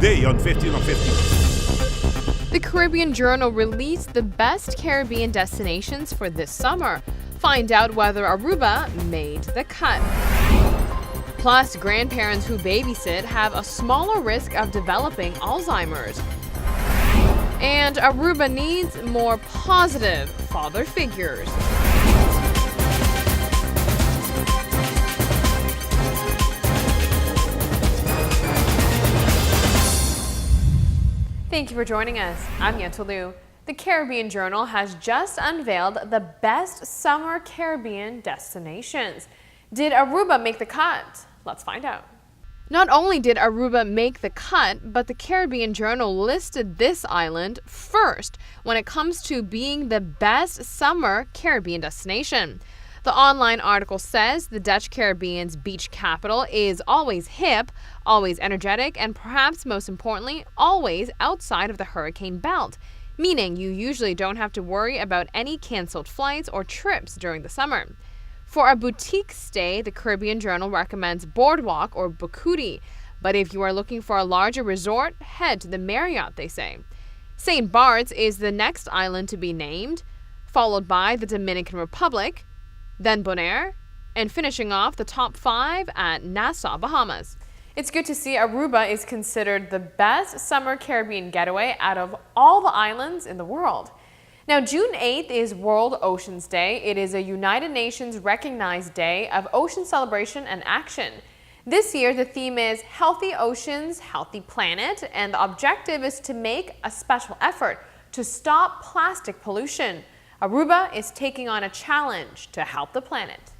today on 15 on 15. The Caribbean Journal released the best Caribbean destinations for this summer. Find out whether Aruba made the cut. Plus, grandparents who babysit have a smaller risk of developing Alzheimer's. And Aruba needs more positive father figures. Thank you for joining us. I'm Yentl Lieuw. The Caribbean Journal has just unveiled the best summer Caribbean destinations. Did Aruba make the cut? Let's find out. Not only did Aruba make the cut, but the Caribbean Journal listed this island first when it comes to being the best summer Caribbean destination. The online article says the Dutch Caribbean's beach capital is always hip, always energetic, and perhaps most importantly, always outside of the hurricane belt, meaning you usually don't have to worry about any canceled flights or trips during the summer. For a boutique stay, the Caribbean Journal recommends Boardwalk or Bukudi, but if you are looking for a larger resort, head to the Marriott, they say. St. Bart's is the next island to be named, followed by the Dominican Republic, then Bonaire, and finishing off the top 5 at Nassau, Bahamas. It's good to see Aruba is considered the best summer Caribbean getaway out of all the islands in the world. Now, June 8th is World Oceans Day. It is a United Nations recognized day of ocean celebration and action. This year, the theme is Healthy Oceans, Healthy Planet, and the objective is to make a special effort to stop plastic pollution. Aruba is taking on a challenge to help the planet.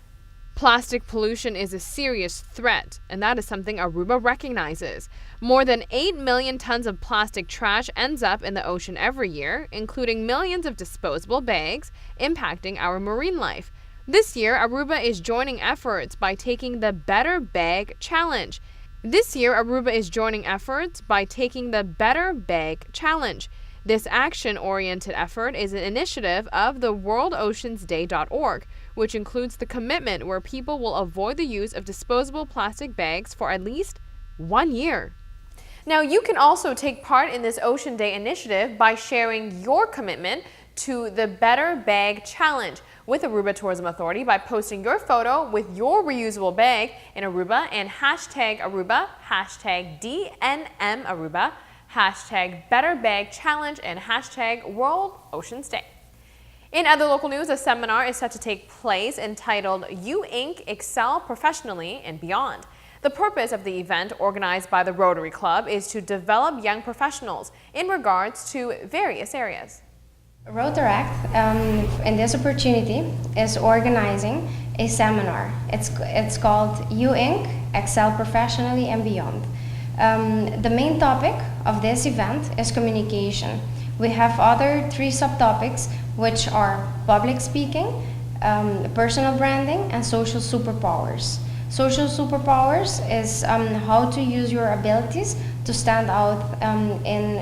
Plastic pollution is a serious threat, and that is something Aruba recognizes. More than 8 million tons of plastic trash ends up in the ocean every year, including millions of disposable bags, impacting our marine life. This year, Aruba is joining efforts by taking the Better Bag Challenge. This action-oriented effort is an initiative of the worldoceansday.org, which includes the commitment where people will avoid the use of disposable plastic bags for at least 1 year. Now, you can also take part in this Ocean Day initiative by sharing your commitment to the Better Bag Challenge with Aruba Tourism Authority by posting your photo with your reusable bag in Aruba and hashtag Aruba, hashtag DNM Aruba, hashtag Better Bag Challenge, and hashtag World Oceans Day. In other local news, a seminar is set to take place entitled You Inc. Excel Professionally and Beyond. The purpose of the event, organized by the Rotary Club, is to develop young professionals in regards to various areas. Rotaract, in this opportunity, is organizing a seminar. It's called You Inc. Excel Professionally and Beyond. The main topic of this event is communication. We have other 3 subtopics, which are public speaking, personal branding, and social superpowers. Social superpowers is how to use your abilities to stand out in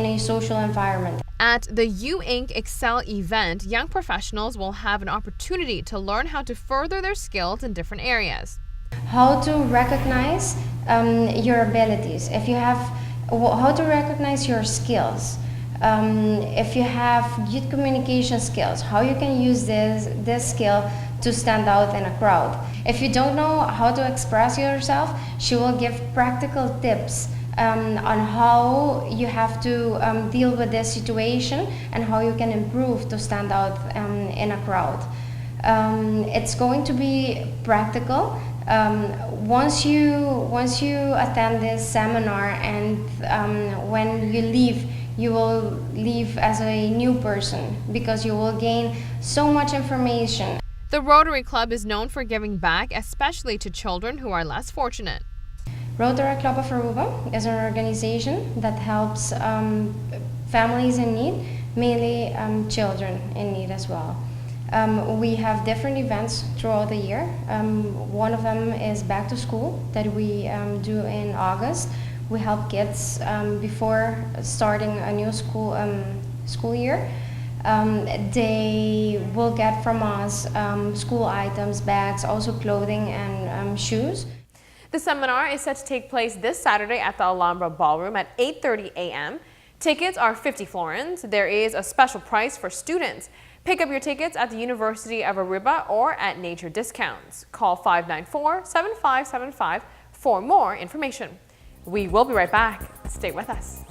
a social environment. At the You Inc. Excel event, young professionals will have an opportunity to learn how to further their skills in different areas. How to recognize your abilities. How to recognize your skills. If you have good communication skills, how you can use this skill to stand out in a crowd. If you don't know how to express yourself, she will give practical tips on how you have to deal with this situation and how you can improve to stand out in a crowd. It's going to be practical. Once you attend this seminar, and when you leave, you will leave as a new person because you will gain so much information. The Rotary Club is known for giving back, especially to children who are less fortunate. Rotary Club of Aruba is an organization that helps families in need, mainly children in need as well. We have different events throughout the year. One of them is Back to School that we do in August. We help kids before starting a new school year. They will get from us school items, bags, also clothing and shoes. The seminar is set to take place this Saturday at the Alhambra Ballroom at 8:30 a.m. Tickets are 50 florins. There is a special price for students. Pick up your tickets at the University of Aruba or at Nature Discounts. Call 594-7575 for more information. We will be right back. Stay with us.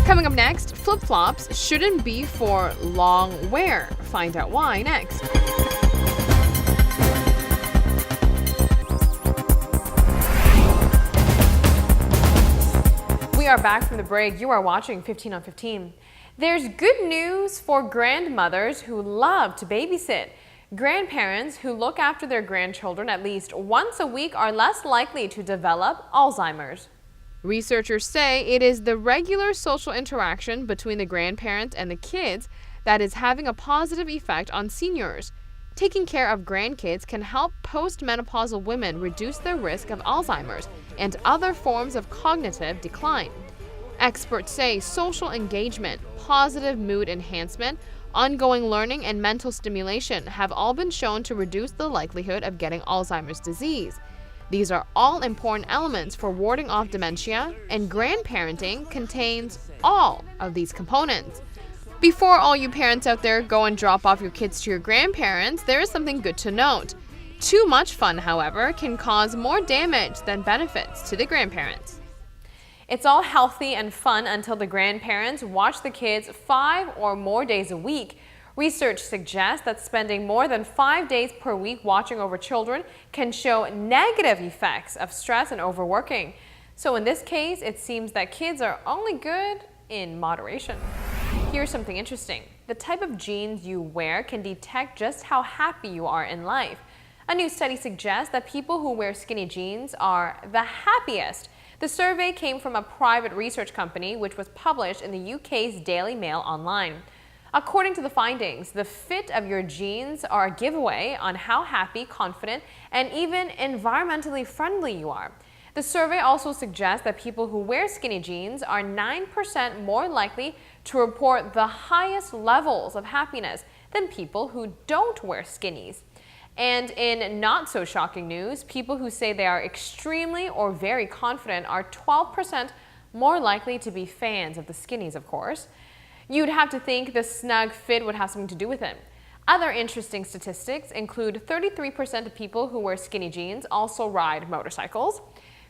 Coming up next, flip-flops shouldn't be for long wear. Find out why next. We are back from the break. You are watching 15 on 15. There's good news for grandmothers who love to babysit. Grandparents who look after their grandchildren at least once a week are less likely to develop Alzheimer's. Researchers say it is the regular social interaction between the grandparents and the kids that is having a positive effect on seniors. Taking care of grandkids can help postmenopausal women reduce their risk of Alzheimer's and other forms of cognitive decline. Experts say social engagement, positive mood enhancement, ongoing learning, and mental stimulation have all been shown to reduce the likelihood of getting Alzheimer's disease. These are all important elements for warding off dementia, and grandparenting contains all of these components. Before all you parents out there go and drop off your kids to your grandparents, there is something good to note. Too much fun, however, can cause more damage than benefits to the grandparents. It's all healthy and fun until the grandparents watch the kids 5 or more days a week. Research suggests that spending more than 5 days per week watching over children can show negative effects of stress and overworking. So in this case, it seems that kids are only good in moderation. Here's something interesting. The type of jeans you wear can detect just how happy you are in life. A new study suggests that people who wear skinny jeans are the happiest. The survey came from a private research company which was published in the UK's Daily Mail Online. According to the findings, the fit of your jeans are a giveaway on how happy, confident, and even environmentally friendly you are. The survey also suggests that people who wear skinny jeans are 9% more likely to report the highest levels of happiness than people who don't wear skinnies. And in not so shocking news, people who say they are extremely or very confident are 12% more likely to be fans of the skinnies, of course. You'd have to think the snug fit would have something to do with it. Other interesting statistics include 33% of people who wear skinny jeans also ride motorcycles.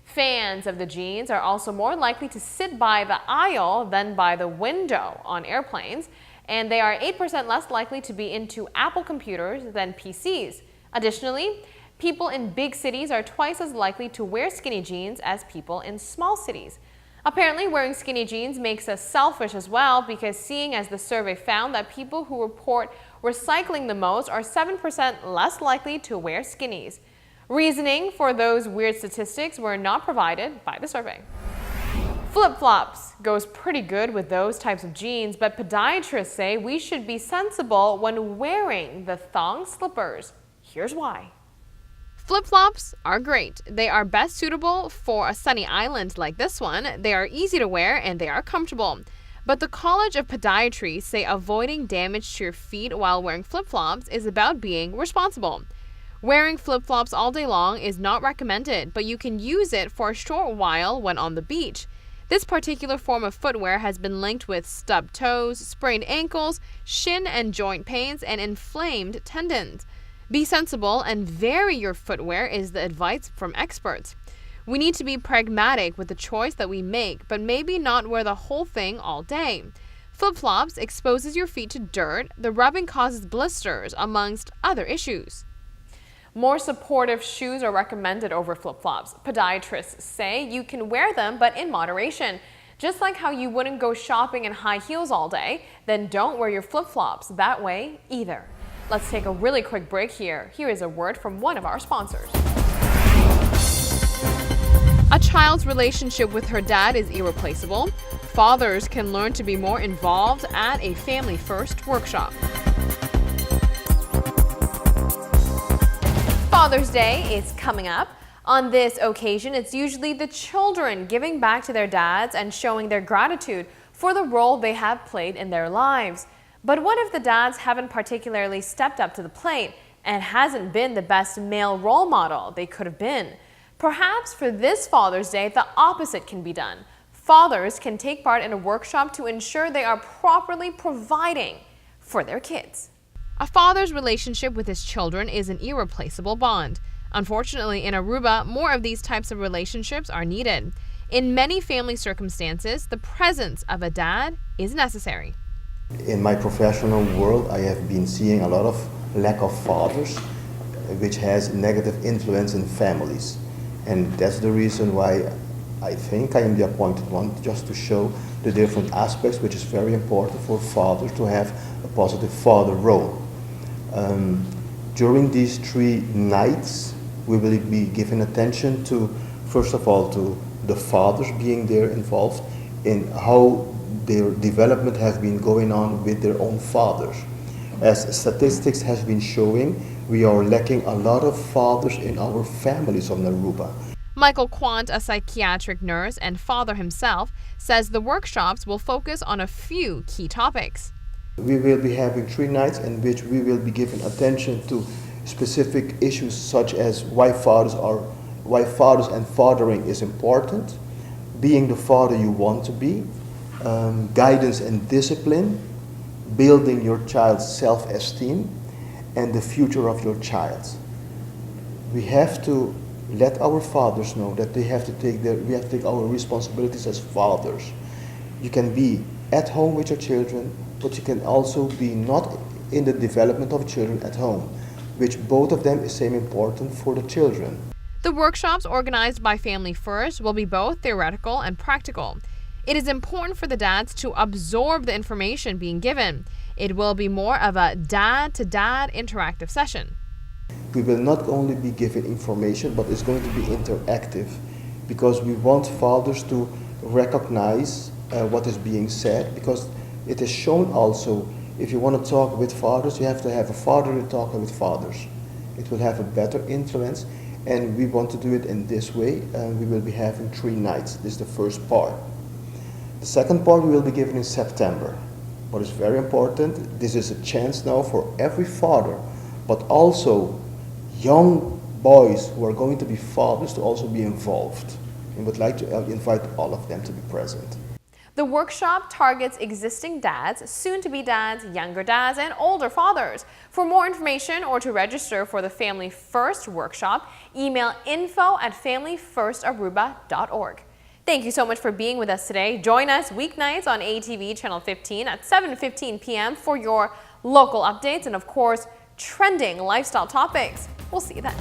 Fans of the jeans are also more likely to sit by the aisle than by the window on airplanes, and they are 8% less likely to be into Apple computers than PCs. Additionally, people in big cities are twice as likely to wear skinny jeans as people in small cities. Apparently, wearing skinny jeans makes us selfish as well, because seeing as the survey found that people who report recycling the most are 7% less likely to wear skinnies. Reasoning for those weird statistics were not provided by the survey. Flip-flops goes pretty good with those types of jeans, but podiatrists say we should be sensible when wearing the thong slippers. Here's why. Flip-flops are great. They are best suitable for a sunny island like this one. They are easy to wear and they are comfortable. But the College of Podiatry say avoiding damage to your feet while wearing flip-flops is about being responsible. Wearing flip-flops all day long is not recommended, but you can use it for a short while when on the beach. This particular form of footwear has been linked with stubbed toes, sprained ankles, shin and joint pains, and inflamed tendons. Be sensible and vary your footwear is the advice from experts. We need to be pragmatic with the choice that we make, but maybe not wear the whole thing all day. Flip-flops exposes your feet to dirt, the rubbing causes blisters, amongst other issues. More supportive shoes are recommended over flip-flops. Podiatrists say you can wear them, but in moderation. Just like how you wouldn't go shopping in high heels all day, then don't wear your flip-flops that way either. Let's take a really quick break here. Here is a word from one of our sponsors. A child's relationship with her dad is irreplaceable. Fathers can learn to be more involved at a Family First workshop. Father's Day is coming up. On this occasion, it's usually the children giving back to their dads and showing their gratitude for the role they have played in their lives. But what if the dads haven't particularly stepped up to the plate? and hasn't been the best male role model they could have been. Perhaps for this Father's Day, the opposite can be done. Fathers can take part in a workshop to ensure they are properly providing for their kids. A father's relationship with his children is an irreplaceable bond. Unfortunately, in Aruba, more of these types of relationships are needed. In many family circumstances, the presence of a dad is necessary. In my professional world, I have been seeing a lot of lack of fathers, which has negative influence in families. And that's the reason why I think I am the appointed one, just to show the different aspects, which is very important for fathers to have a positive father role. During these 3 nights, we will be giving attention to, first of all, to the fathers being there involved in how their development has been going on with their own fathers. As statistics has been showing, we are lacking a lot of fathers in our families on Aruba. Michael Quant, a psychiatric nurse and father himself, says the workshops will focus on a few key topics. We will be having 3 nights in which we will be giving attention to specific issues such as why fathers and fathering is important, being the father you want to be, guidance and discipline, building your child's self-esteem, and the future of your child. We have to let our fathers know that we have to take our responsibilities as fathers. You can be at home with your children, but you can also be not in the development of children at home, which both of them is same important for the children. The workshops organized by Family First will be both theoretical and practical. It is important for the dads to absorb the information being given. It will be more of a dad-to-dad interactive session. We will not only be giving information, but it's going to be interactive, because we want fathers to recognize what is being said, because it is shown also, if you want to talk with fathers, you have to have a father to talk with fathers. It will have a better influence, and we want to do it in this way. We will be having 3 nights. This is the first part. The second part we will be giving in September. What is very important, this is a chance now for every father, but also young boys who are going to be fathers to also be involved. And would like to invite all of them to be present. The workshop targets existing dads, soon-to-be dads, younger dads, and older fathers. For more information or to register for the Family First workshop, email info@familyfirstaruba.org. Thank you so much for being with us today. Join us weeknights on ATV Channel 15 at 7:15 p.m. for your local updates and, of course, trending lifestyle topics. We'll see you then.